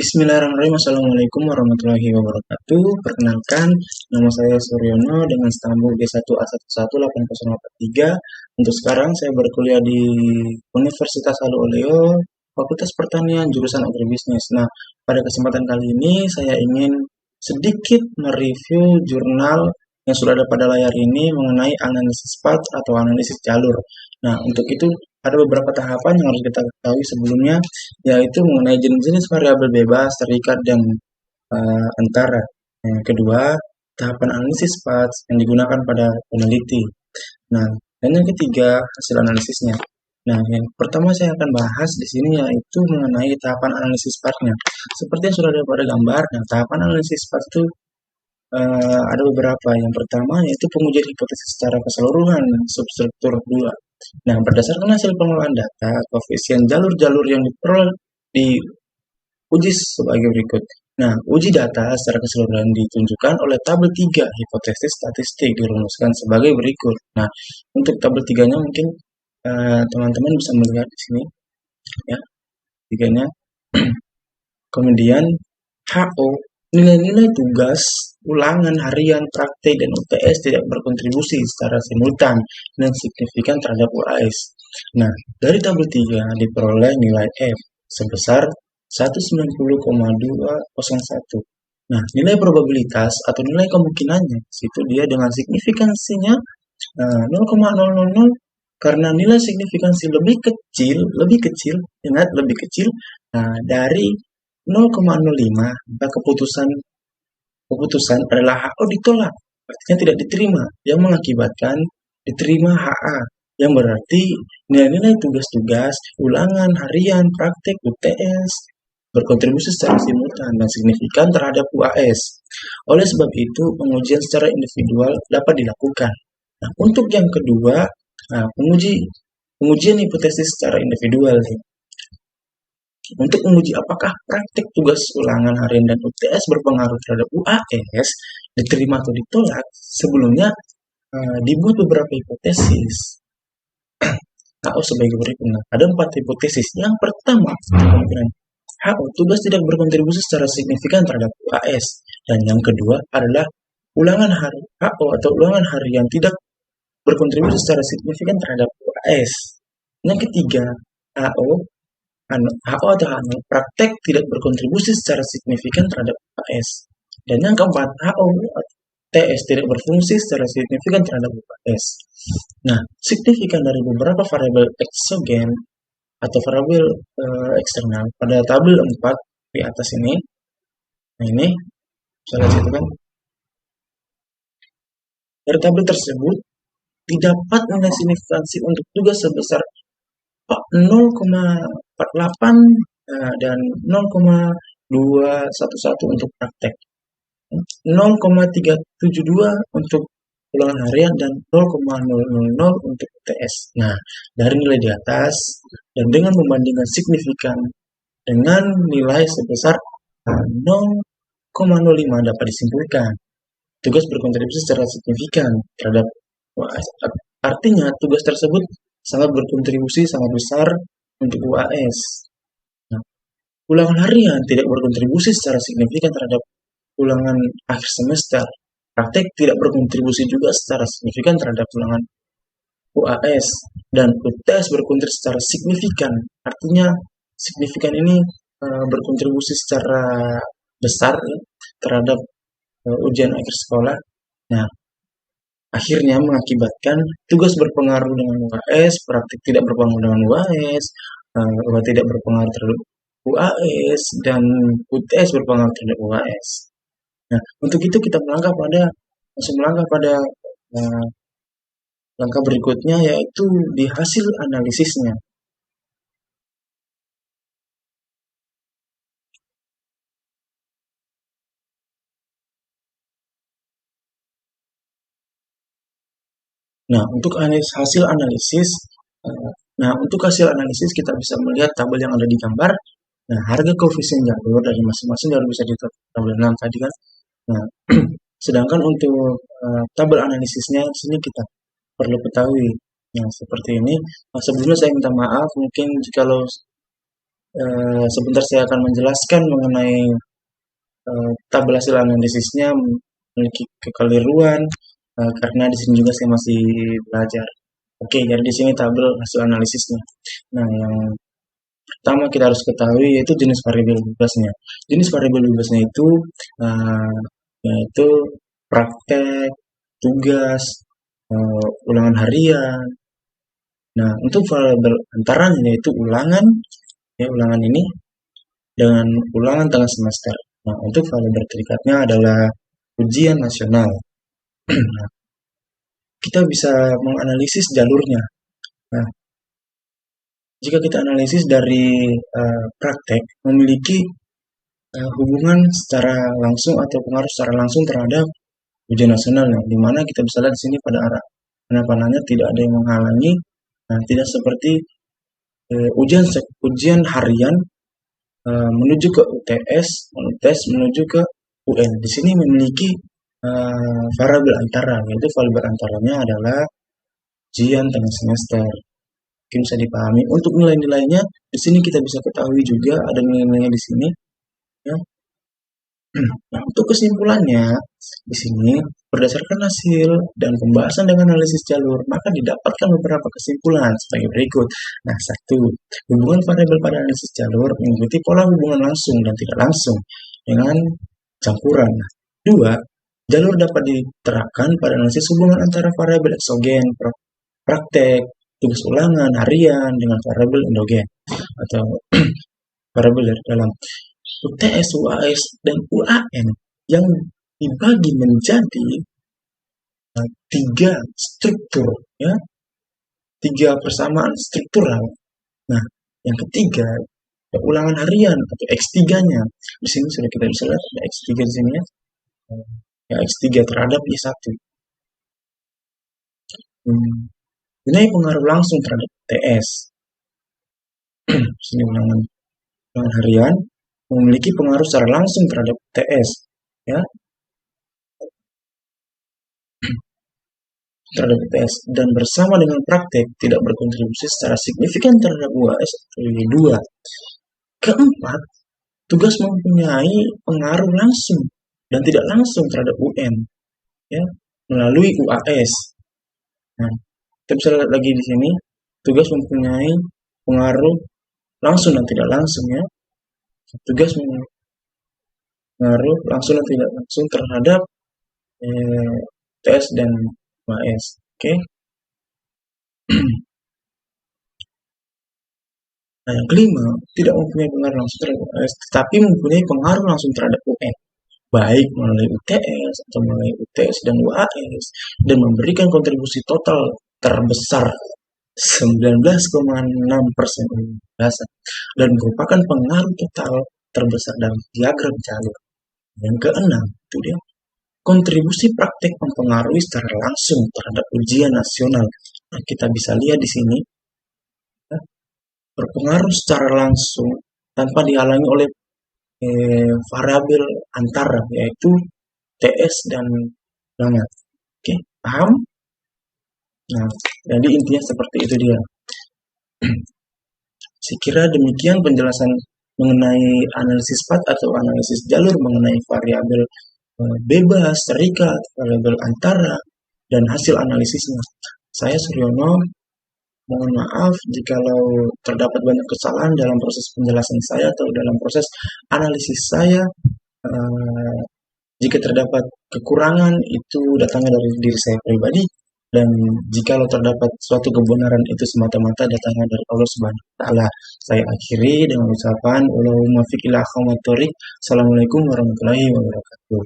Bismillahirrahmanirrahim. Assalamualaikum warahmatullahi wabarakatuh. Perkenalkan, nama saya Suryono dengan stambul D1A118083. Untuk sekarang saya berkuliah di Universitas Haluoleo, Fakultas Pertanian, jurusan Agribisnis. Nah, pada kesempatan kali ini saya ingin sedikit mereview jurnal yang sudah ada pada layar ini mengenai analisis path atau analisis jalur. Nah, untuk itu ada beberapa tahapan yang harus kita ketahui sebelumnya, yaitu mengenai jenis-jenis variabel bebas, terikat, dan antara. Yang kedua, tahapan analisis path yang digunakan pada peneliti. Nah, dan yang ketiga, hasil analisisnya. Nah, yang pertama saya akan bahas di sini yaitu mengenai tahapan analisis path-nya. Seperti yang sudah ada pada gambar, nah, tahapan analisis path itu ada beberapa. Yang pertama yaitu pengujian hipotesis secara keseluruhan substruktur 2. Nah, berdasarkan hasil pengolahan data, koefisien jalur-jalur yang diperoleh diuji sebagai berikut. Nah, uji data secara keseluruhan ditunjukkan oleh tabel 3 hipotesis statistik dirumuskan sebagai berikut. Nah, untuk tabel 3-nya mungkin teman-teman bisa melihat di sini ya, tiganya. Kemudian HO, nilai-nilai tugas, ulangan harian, praktek, dan UTS tidak berkontribusi secara simultan dan signifikan terhadap UAS. Nah, dari tabel 3 diperoleh nilai F sebesar 190,201. Nah, nilai probabilitas atau nilai kemungkinannya, situ dia dengan signifikansinya 0,000, karena nilai signifikansi lebih kecil, ingat lebih kecil, dari 0,05, maka keputusan adalah HO ditolak, artinya tidak diterima, yang mengakibatkan diterima HA, yang berarti nilai-nilai tugas-tugas, ulangan harian, praktek, UTS berkontribusi secara simultan dan signifikan terhadap UAS. Oleh sebab itu, pengujian secara individual dapat dilakukan. Nah, untuk yang kedua, pengujian hipotesis secara individual. Untuk menguji apakah praktik tugas ulangan harian dan UTS berpengaruh terhadap UAS, diterima atau ditolak, sebelumnya dibuat beberapa hipotesis. HO sebagai berikut. Nah, ada 4 hipotesis. Yang pertama, kemungkinan HO tugas tidak berkontribusi secara signifikan terhadap UAS. Dan yang kedua adalah ulangan hari HO atau ulangan harian tidak berkontribusi secara signifikan terhadap UAS. Yang ketiga, HO atau praktek tidak berkontribusi secara signifikan terhadap UAS. Dan yang keempat, HO TS tidak berfungsi secara signifikan terhadap UAS. Nah, signifikan dari beberapa variabel eksogen atau variabel eksternal pada tabel 4 di atas ini. Nah, ini bisa lihat kan. Dari tabel tersebut didapat nilai signifikansi untuk tugas sebesar 0,48 dan 0,211 untuk praktek, 0,372 untuk ulangan harian, dan 0,000 untuk UTS. Nah, dari nilai di atas dan dengan membandingkan signifikan dengan nilai sebesar 0,05 dapat disimpulkan tugas berkontribusi secara signifikan terhadap UAS. Artinya tugas tersebut sangat berkontribusi sangat besar untuk UAS. Nah, ulangan harian tidak berkontribusi secara signifikan terhadap ulangan akhir semester. Praktek tidak berkontribusi juga secara signifikan terhadap ulangan UAS. Dan UTS berkontribusi secara signifikan. Artinya signifikan ini berkontribusi secara besar terhadap ujian akhir sekolah. Nah, akhirnya mengakibatkan tugas berpengaruh dengan UAS, praktik tidak berpengaruh dengan UAS, tidak berpengaruh terhadap UAS, dan UTS berpengaruh terhadap UAS. Nah, untuk itu kita langsung melangkah pada langkah berikutnya, yaitu di hasil analisisnya. Nah, untuk hasil analisis, kita bisa melihat tabel yang ada di gambar. Nah, harga koefisien jalur dari masing-masing jalur bisa di tabel 6 tadi kan. Nah, sedangkan untuk tabel analisisnya di sini kita perlu ketahui yang seperti ini. Nah, sebelumnya saya minta maaf mungkin jikalau Sebentar saya akan menjelaskan mengenai tabel hasil analisisnya memiliki kekeliruan karena di sini juga saya masih belajar. Oke, jadi di sini tabel hasil analisisnya. Nah, yang pertama kita harus ketahui yaitu jenis variabel bebasnya. Jenis variabel bebasnya itu uh, yaitu praktek, tugas, ulangan harian. Nah, untuk variabel antaranya yaitu ulangan, ya ulangan ini dengan ulangan tengah semester. Nah, untuk variabel terikatnya adalah ujian nasional. Nah, kita bisa menganalisis jalurnya. Nah, jika kita analisis dari praktek memiliki hubungan secara langsung atau pengaruh secara langsung terhadap ujian nasional, nah, di mana kita bisa lihat di sini pada arah panahnya tidak ada yang menghalangi, nah, tidak seperti ujian harian menuju ke UTS, UTS menuju ke UN. Di sini memiliki variabel antara, yaitu variabel antaranya adalah ujian tengah semester. Mungkin bisa dipahami. Untuk nilai-nilainya, di sini kita bisa ketahui juga ada nilai-nilainya di sini. Ya. Nah, untuk kesimpulannya, di sini berdasarkan hasil dan pembahasan dengan analisis jalur, maka didapatkan beberapa kesimpulan sebagai berikut. Nah, satu, hubungan variabel pada analisis jalur mengikuti pola hubungan langsung dan tidak langsung dengan campuran. Nah, dua, jalur dapat diterapkan pada analisis hubungan antara variabel eksogen, praktek, tugas ulangan, harian dengan variabel endogen atau variabel dari dalam. UTS, UAS, dan UAN yang dibagi menjadi tiga struktur, ya, tiga persamaan struktural. Nah, yang ketiga, ulangan harian atau X3-nya. Di sini sudah kita bisa lihat ada X3 di sini ya. Ya, X3 terhadap Y1. Ini pengaruh langsung terhadap TS. Sini ulangan harian memiliki pengaruh secara langsung terhadap TS, ya, terhadap TS, dan bersama dengan praktek tidak berkontribusi secara signifikan terhadap UAS atau Y2. Keempat, tugas mempunyai pengaruh langsung dan tidak langsung terhadap UN, ya, melalui UAS. Nah, kita bisa lihat lagi di sini, tugas mempunyai pengaruh langsung dan tidak langsung, ya. Tugas pengaruh langsung dan tidak langsung terhadap TS dan UAS. Oke. Nah, yang kelima, tidak mempunyai pengaruh langsung terhadap UAS, tetapi mempunyai pengaruh langsung terhadap UN, baik melalui UTS atau melalui UTS dan UAS, dan memberikan kontribusi total terbesar 19,6% dan merupakan pengaruh total terbesar dalam diagram jalur. Yang keenam, itu dia, kontribusi praktek mempengaruhi secara langsung terhadap ujian nasional. Nah, kita bisa lihat di sini, ya, berpengaruh secara langsung tanpa dihalangi oleh variabel antara, yaitu TS dan ulangan. Oke, paham? Nah, jadi intinya seperti itu dia. Saya kira demikian penjelasan mengenai analisis path atau analisis jalur mengenai variabel bebas, terikat, variabel antara, dan hasil analisisnya. Saya Suryono, mohon maaf jikalau terdapat banyak kesalahan dalam proses penjelasan saya atau dalam proses analisis saya. Jika terdapat kekurangan itu datangnya dari diri saya pribadi, dan jikalau terdapat suatu kebenaran itu semata-mata datangnya dari Allah Subhanahu wa taala. Saya akhiri dengan ucapan Assalamualaikum warahmatullahi wabarakatuh.